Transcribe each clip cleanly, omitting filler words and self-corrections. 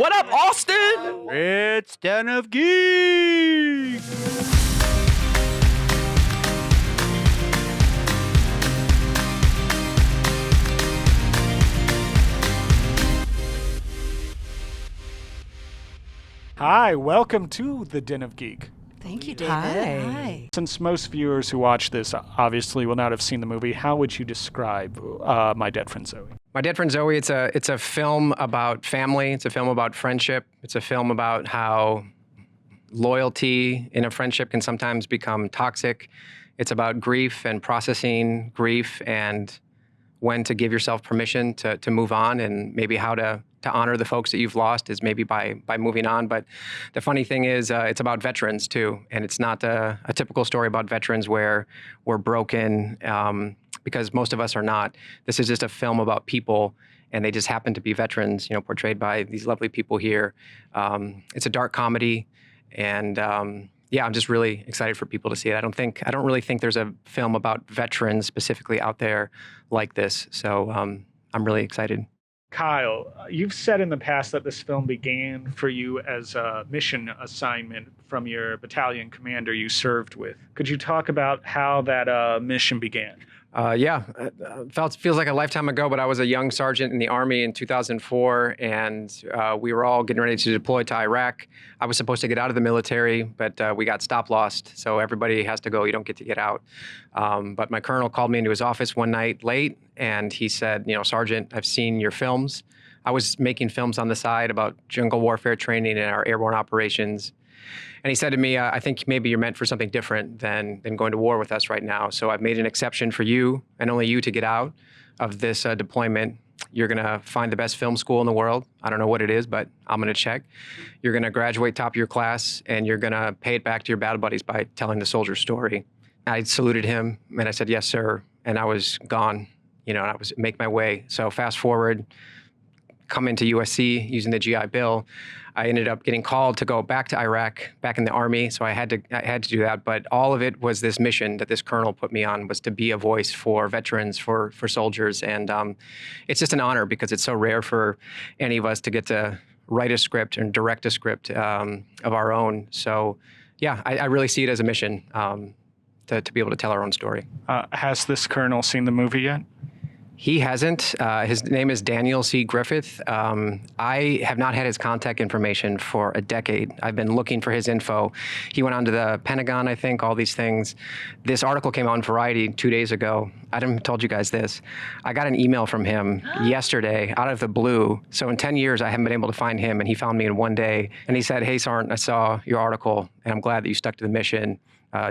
What up, Austin? It's Den of Geek. Hi, welcome to the Den of Geek. Thank you, David. Hi. Since most viewers who watch this obviously will not have seen the movie, how would you describe My Dead Friend Zoe? My Dead Friend Zoe, it's a film about family. It's a film about friendship. It's a film about how loyalty in a friendship can sometimes become toxic. It's about grief and processing grief and when to give yourself permission to move on, and maybe how to honor the folks that you've lost is maybe by moving on. But the funny thing is it's about veterans too. And it's not a typical story about veterans where we're broken, because most of us are not. This is just a film about people, and they just happen to be veterans, portrayed by these lovely people here. It's a dark comedy, and yeah, I'm just really excited for people to see it. I don't really think there's a film about veterans specifically out there like this. So I'm really excited. Kyle, you've said in the past that this film began for you as a mission assignment from your battalion commander you served with. Could you talk about how that mission began? Yeah, feels like a lifetime ago, but I was a young sergeant in the Army in 2004, and we were all getting ready to deploy to Iraq. I was supposed to get out of the military, but we got stop-lost, so everybody has to go. You don't get to get out. But my colonel called me into his office one night late, and he said, Sergeant, I've seen your films. I was making films on the side about jungle warfare training and our airborne operations. And he said to me, I think maybe you're meant for something different than going to war with us right now. So I've made an exception for you and only you to get out of this deployment. You're going to find the best film school in the world. I don't know what it is, but I'm going to check. You're going to graduate top of your class, and you're going to pay it back to your battle buddies by telling the soldier's story. I saluted him, and I said, yes, sir. And I was gone, and I was make my way. So fast forward, come into USC using the GI Bill. I ended up getting called to go back to Iraq, back in the Army, so I had to do that. But all of it was this mission that this colonel put me on, was to be a voice for veterans, for soldiers. And it's just an honor, because it's so rare for any of us to get to write a script and direct a script of our own. So yeah, I really see it as a mission to be able to tell our own story. Has this colonel seen the movie yet? He hasn't. His name is Daniel C. Griffith. I have not had his contact information for a decade. I've been looking for his info. He went on to the Pentagon, I think, all these things. This article came out in Variety 2 days ago. I haven't told you guys this. I got an email from him yesterday out of the blue. So in 10 years, I haven't been able to find him, and he found me in one day. And he said, hey, Sergeant, I saw your article, and I'm glad that you stuck to the mission.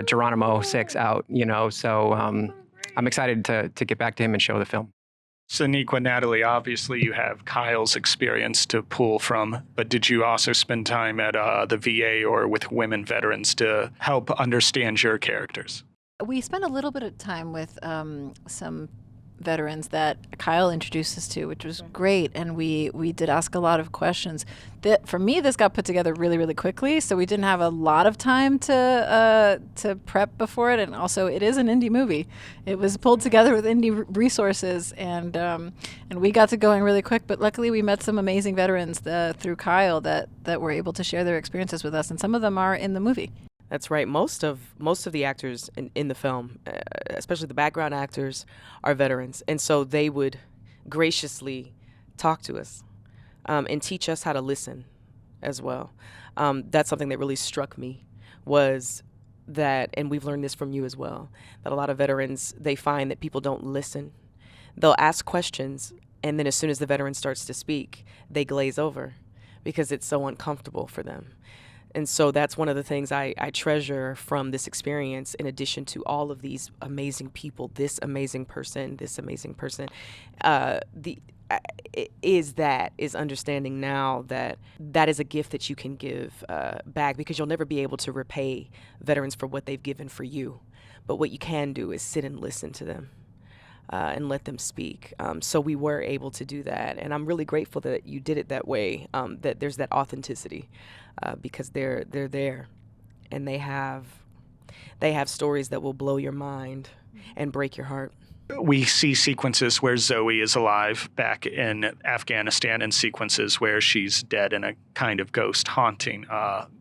Geronimo 6 out, So I'm excited to get back to him and show the film. Saniqua, Natalie, obviously you have Kyle's experience to pull from, but did you also spend time at the VA or with women veterans to help understand your characters? We spent a little bit of time with some veterans that Kyle introduced us to, which was great, and we did ask a lot of questions. For me, this got put together really, really quickly, so we didn't have a lot of time to prep before it, and also it is an indie movie. It was pulled together with indie resources, and we got to going really quick, but luckily we met some amazing veterans through Kyle that were able to share their experiences with us, and some of them are in the movie. That's right. Most of the actors in the film, especially the background actors, are veterans. And so they would graciously talk to us and teach us how to listen as well. That's something that really struck me, was that, and we've learned this from you as well, that a lot of veterans, they find that people don't listen. They'll ask questions, and then as soon as the veteran starts to speak, they glaze over because it's so uncomfortable for them. And so that's one of the things I treasure from this experience, in addition to all of these amazing people, this amazing person, is understanding now that is a gift that you can give back, because you'll never be able to repay veterans for what they've given for you. But what you can do is sit and listen to them. And let them speak. So we were able to do that. And I'm really grateful that you did it that way, that there's that authenticity, because they're there, and they have stories that will blow your mind and break your heart. we see sequences where Zoe is alive back in Afghanistan and sequences where she's dead and a kind of ghost haunting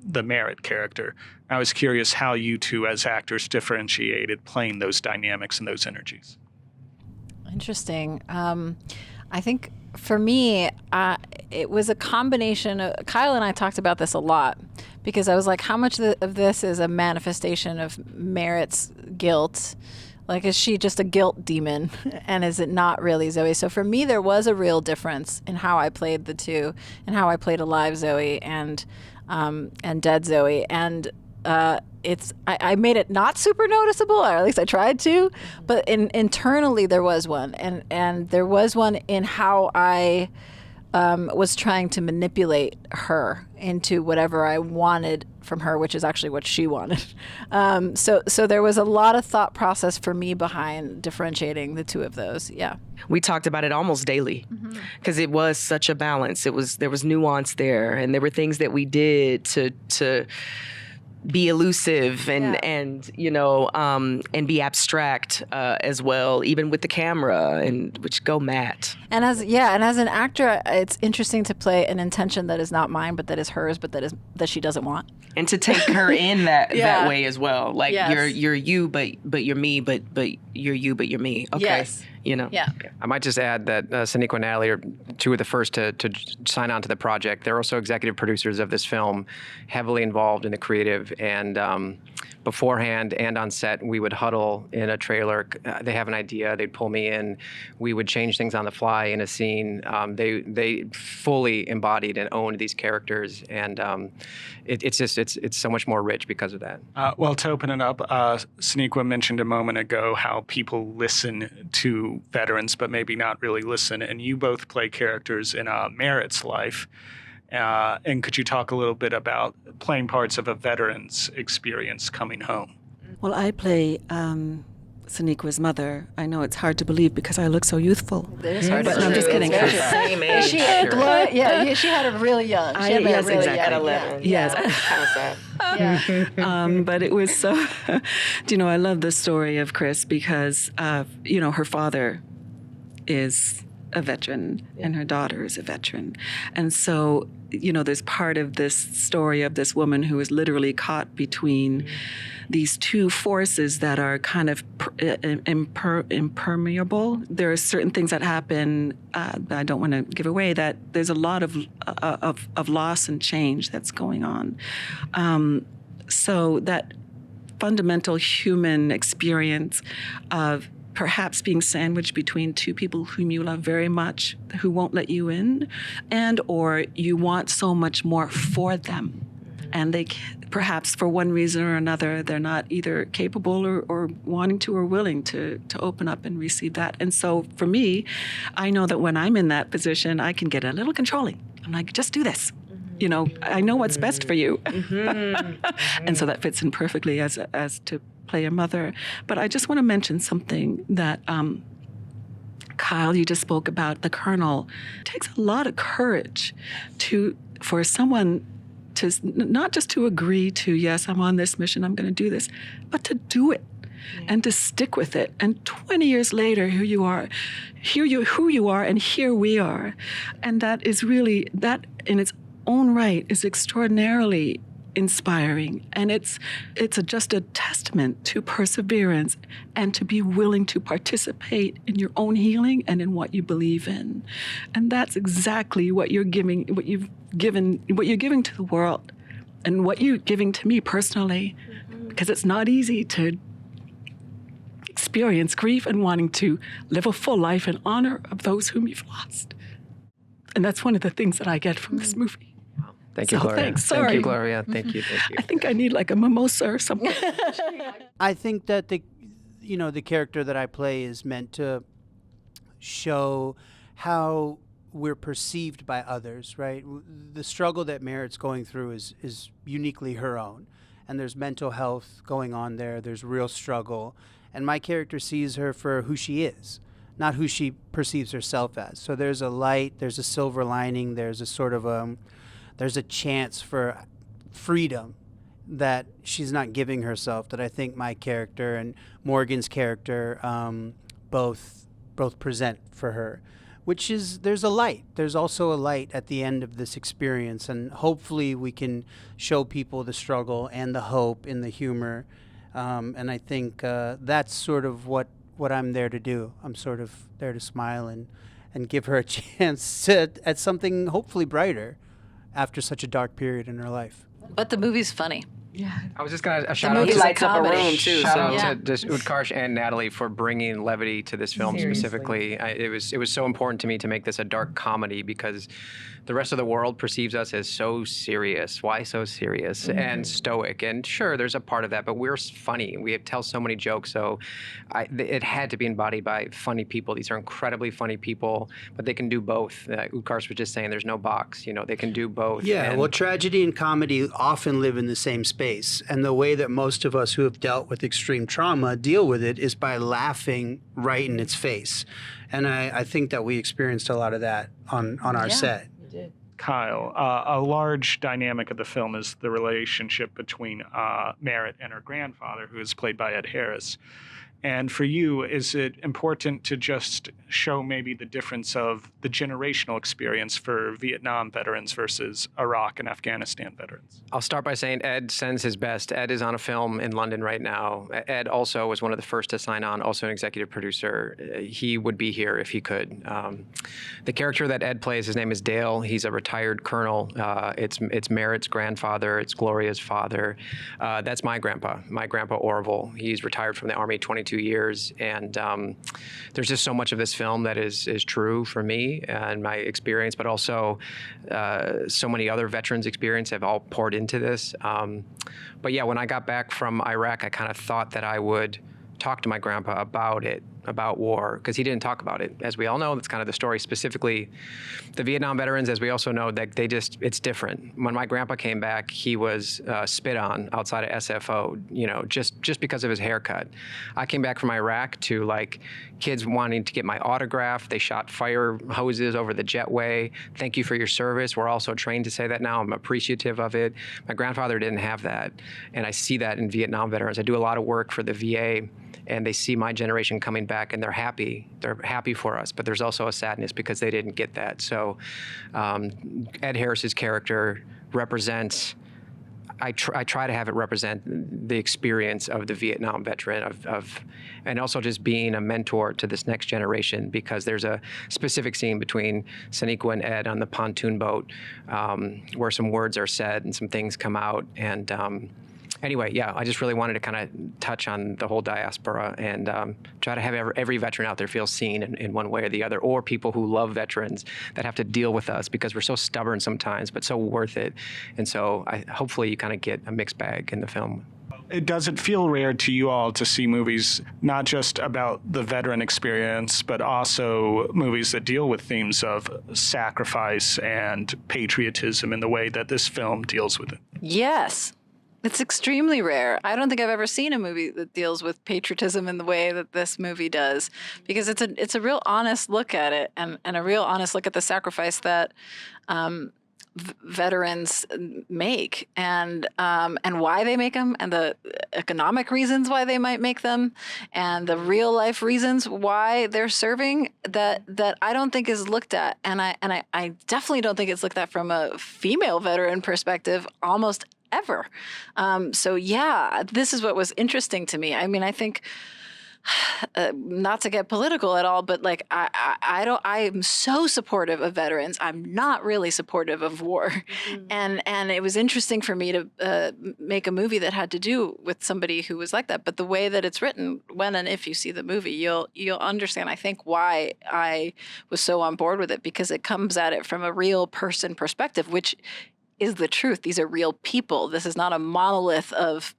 the Merritt character. I was curious how you two as actors differentiated playing those dynamics and those energies. Interesting. I think for me, it was a combination of, Kyle and I talked about this a lot, because I was like, how much of this is a manifestation of Merritt's guilt? Like, is she just a guilt demon? And is it not really Zoe? So for me, there was a real difference in how I played the two, and how I played alive Zoe and dead Zoe. And I made it not super noticeable, or at least I tried to, but internally there was one. And there was one in how I was trying to manipulate her into whatever I wanted from her, which is actually what she wanted. So there was a lot of thought process for me behind differentiating the two of those. Yeah. We talked about it almost daily because it was such a balance. There was nuance there, and there were things that we did to be elusive and be abstract as well, even with the camera, and which go Matt. And as an actor, it's interesting to play an intention that is not mine, but that is hers, but that she doesn't want. And to take her in that way as well. Like, yes. you're you, but you're me, but you're you, but you're me. Okay. Yes. Yeah. I might just add that Sonequa and Natalie are two of the first to sign on to the project. They're also executive producers of this film, heavily involved in the creative. And beforehand and on set, we would huddle in a trailer. They have an idea. They'd pull me in. We would change things on the fly in a scene. They fully embodied and owned these characters. And it's so much more rich because of that. Well, to open it up, Sonequa mentioned a moment ago how people listen to veterans, but maybe not really listen. And you both play characters in Merritt's life. And could you talk a little bit about playing parts of a veteran's experience coming home? Well, I play Sonequa's mother. I know it's hard to believe because I look so youthful. It is hard But to no, I'm believe. just kidding. It's very Same age. She had she had her really young. She had yes, really exactly. young. At 11. Yes. Kind of sad. Yeah. But it was so, I love the story of Chris because, her father is a veteran and her daughter is a veteran. And so, there's part of this story of this woman who is literally caught between these two forces that are kind of impermeable. There are certain things that happen, I don't want to give away, that there's a lot of loss and change that's going on. So that fundamental human experience of perhaps being sandwiched between two people whom you love very much, who won't let you in, and or you want so much more for them. And they perhaps for one reason or another, they're not either capable or wanting to or willing to open up and receive that. And so for me, I know that when I'm in that position, I can get a little controlling. I'm like, just do this. I know what's best for you. And so that fits in perfectly as to play a mother. But I just want to mention something that Kyle, you just spoke about the Colonel. It takes a lot of courage for someone to not just to agree to, yes, I'm on this mission, I'm going to do this, but to do it and to stick with it. And 20 years later, who you are, and here we are. And that is really, that in its own right is extraordinarily inspiring, and it's just a testament to perseverance and to be willing to participate in your own healing and in what you believe in. And that's exactly what you're giving to the world, and what you're giving to me personally, because it's not easy to experience grief and wanting to live a full life in honor of those whom you've lost. And that's one of the things that I get from this movie. Thank you, Gloria. Thanks. Sorry. Thank you, Gloria. Thank you. I think I need like a mimosa or something. I think that the character that I play is meant to show how we're perceived by others, right? The struggle that Merritt's going through is uniquely her own. And there's mental health going on there. There's real struggle. And my character sees her for who she is, not who she perceives herself as. So there's a light, there's a silver lining, there's a sort of there's a chance for freedom that she's not giving herself, that I think my character and Morgan's character both present for her, which is there's a light. There's also a light at the end of this experience, and hopefully we can show people the struggle and the hope in the humor. And I think that's sort of what I'm there to do. I'm sort of there to smile and give her a chance at something hopefully brighter after such a dark period in her life. But the movie's funny. Yeah. I was just going to shout out movie's to a lights up a comedy. room too. Shout So out Yeah. to just Utkarsh and Natalie for bringing levity to this film specifically. It was so important to me to make this a dark comedy because the rest of the world perceives us as so serious. Why so serious and stoic? And sure, there's a part of that, but we're funny. We tell so many jokes, so it had to be embodied by funny people. These are incredibly funny people, but they can do both. Utkarsh was just saying there's no box. They can do both. Yeah, And well, tragedy and comedy often live in the same space. And the way that most of us who have dealt with extreme trauma deal with it is by laughing right in its face. And I think that we experienced a lot of that on our set. Kyle, a large dynamic of the film is the relationship between Merritt and her grandfather, who is played by Ed Harris. And for you, is it important to just show maybe the difference of the generational experience for Vietnam veterans versus Iraq and Afghanistan veterans? I'll start by saying Ed sends his best. Ed is on a film in London right now. Ed also was one of the first to sign on, also an executive producer. He would be here if he could. The character that Ed plays, his name is Dale. He's a retired colonel. It's Merritt's grandfather. It's Gloria's father. That's my grandpa Orville. He's retired from the Army 22 years. And there's just so much of this film that is true for me and my experience, but also so many other veterans' experience have all poured into this. But yeah, when I got back from Iraq, I kind of thought that I would talk to my grandpa about war, because he didn't talk about it. As we all know, that's kind of the story. Specifically, the Vietnam veterans, as we also know, that it's different. When my grandpa came back, he was spit on outside of SFO, just because of his haircut. I came back from Iraq to kids wanting to get my autograph. They shot fire hoses over the jetway. Thank you for your service. We're also trained to say that now. I'm appreciative of it. My grandfather didn't have that. And I see that in Vietnam veterans. I do a lot of work for the VA, and they see my generation coming back, and they're happy. They're happy for us, but there's also a sadness because they didn't get that. So Ed Harris's character represents, I try to have it represent the experience of the Vietnam veteran and also just being a mentor to this next generation, because there's a specific scene between Sonequa and Ed on the pontoon boat where some words are said and some things come out. And anyway, yeah, I just really wanted to kind of touch on the whole diaspora and try to have every veteran out there feel seen in one way or the other, or people who love veterans that have to deal with us because we're so stubborn sometimes, but so worth it. And so hopefully you kind of get a mixed bag in the film. Does it feel rare to you all to see movies not just about the veteran experience, but also movies that deal with themes of sacrifice and patriotism in the way that this film deals with it? Yes. It's extremely rare. I don't think I've ever seen a movie that deals with patriotism in the way that this movie does, because it's a real honest look at it and a real honest look at the sacrifice that veterans make and why they make them, and the economic reasons why they might make them, and the real life reasons why they're serving that I don't think is looked at, and I definitely don't think it's looked at from a female veteran perspective almost ever. So yeah, this is what was interesting to me. I mean, I think not to get political at all, but I am so supportive of veterans. I'm not really supportive of war. Mm-hmm. And it was interesting for me to make a movie that had to do with somebody who was like that. But the way that it's written, when and if you see the movie, you'll understand, I think, why I was so on board with it, because it comes at it from a real person perspective, which is the truth. These are real people. This is not a monolith of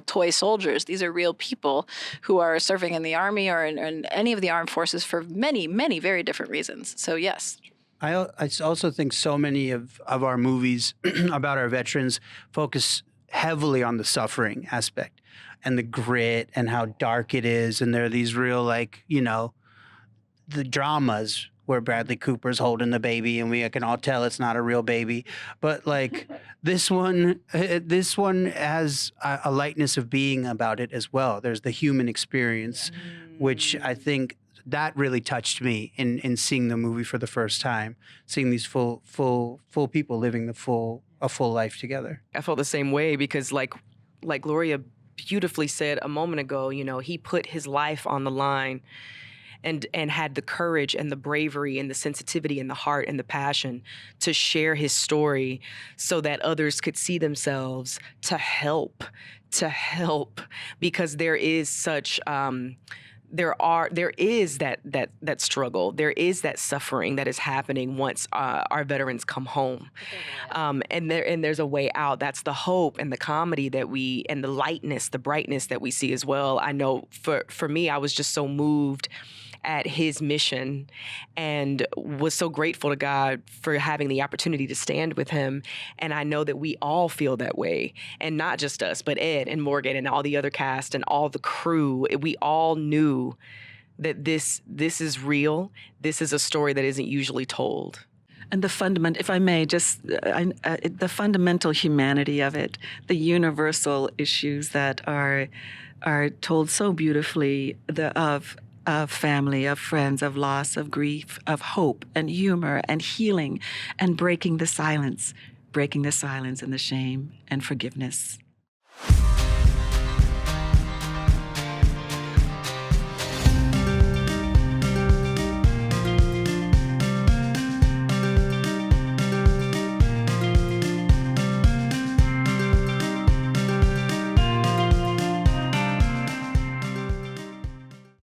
toy soldiers. These are real people who are serving in the Army or in any of the armed forces for many, many very different reasons. So yes. I also think so many of our movies about our veterans focus heavily on the suffering aspect and the grit and how dark it is. And there are these real, the dramas where Bradley Cooper's holding the baby and we can all tell it's not a real baby. But this one has a lightness of being about it as well. There's the human experience which I think that really touched me in seeing the movie for the first time, seeing these full people living a full life together. I felt the same way because like Gloria beautifully said a moment ago, he put his life on the line and had the courage and the bravery and the sensitivity and the heart and the passion to share his story so that others could see themselves, to help, because there is such there is that struggle, there is that suffering that is happening once our veterans come home, and there's a way out. That's the hope and the comedy and the lightness, the brightness that we see as well. I know for me, I was just so moved at his mission and was so grateful to God for having the opportunity to stand with him. And I know that we all feel that way, and not just us, but Ed and Morgan and all the other cast and all the crew. We all knew that this is real. This is a story that isn't usually told. And the fundamental, if I may, the fundamental humanity of it, the universal issues that are told so beautifully, of family, of friends, of loss, of grief, of hope and humor and healing and breaking the silence and the shame and forgiveness.